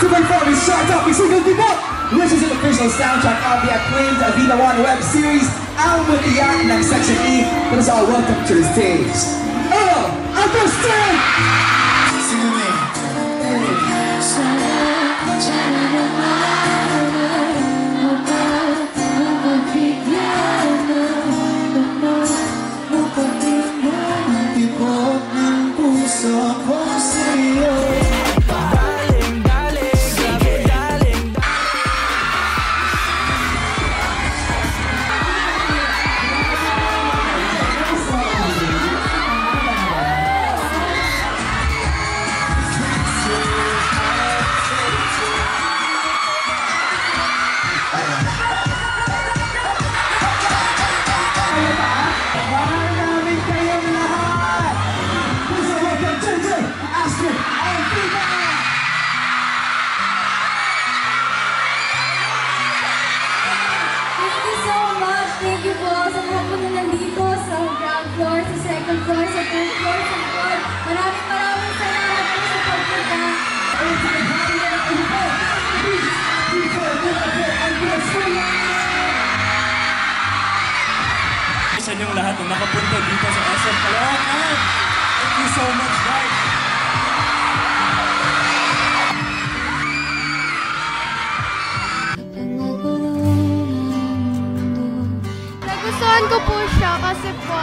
to perform his chart-topping single debut, which is an official soundtrack of the acclaimed Avila One web series, Ang Mutiyak ng Section E. Let us all welcome to the stage. Oh, understand! Sing with me. Sa inyong lahat na nakapunta dito sa SM Caloocan. Thank you so much, guys. Nagustuhan ko po siya kasi po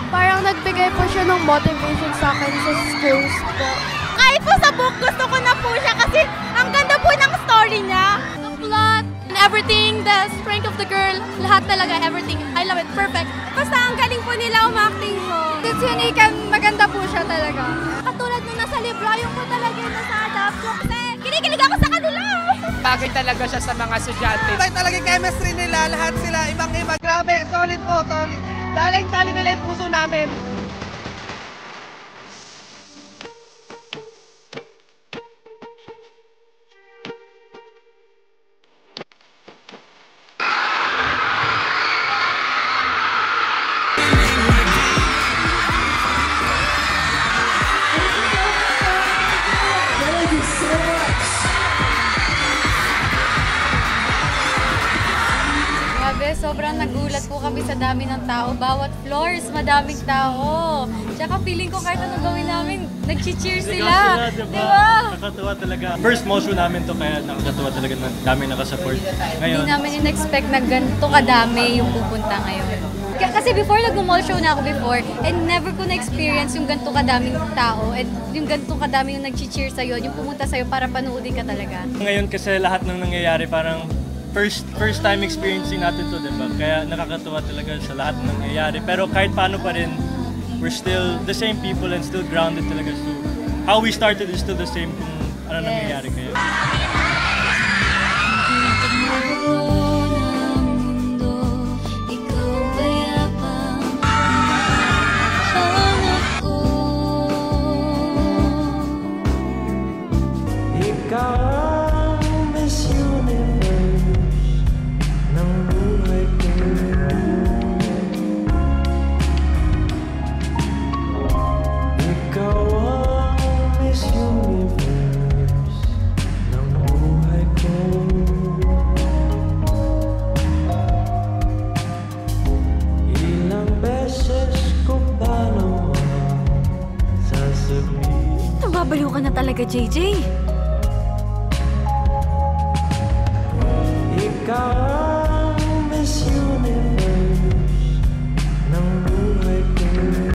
parang nagbigay po siya ng motivation sa akin sa schools po. Kahit po sa book, gusto ko na po siya kasi ang ganda po ng story niya. The plot and everything, the strength of the girl, lahat talaga, everything. I love it. Perfect. Basta ang galing po nila umacting po. It's unique and maganda po siya talaga. Katulad nung nasa libro, yung po talaga yung nasa adapt ko. Kasi kinikilig ako sa kanila. Bagay talaga siya sa mga estudyante. Bagay talaga yung chemistry nila, lahat sila ibang-iba. Grabe, solid po, solid. Daling-tali nila yung puso namin. Sobrang nagulat po kami sa dami ng tao. Bawat floors, madaming tao. Tsaka feeling ko kahit anong gawin namin, nag-cheer sila. Diba? Nakakatuwa talaga. First motion namin to kaya nakakatuwa talaga na dami nakasupport. Ngayon, hindi namin in-expect na ganito kadami yung pupunta ngayon. Kasi before nag-mall show na ako before, and never ko na-experience yung ganito kadaming tao and yung ganito kadami yung nag-cheer sa'yo, yung pumunta sa'yo para panoodin ka talaga. Ngayon kasi lahat ng nangyayari parang first time experiencing natin to, diba? Kaya nakakatuwa talaga sa lahat ng nangyayari. Pero kahit paano pa rin, we're still the same people and still grounded talaga. So, how we started is still the same kung ano nangyayari kayo. Nababaliw ka na talaga, JJ.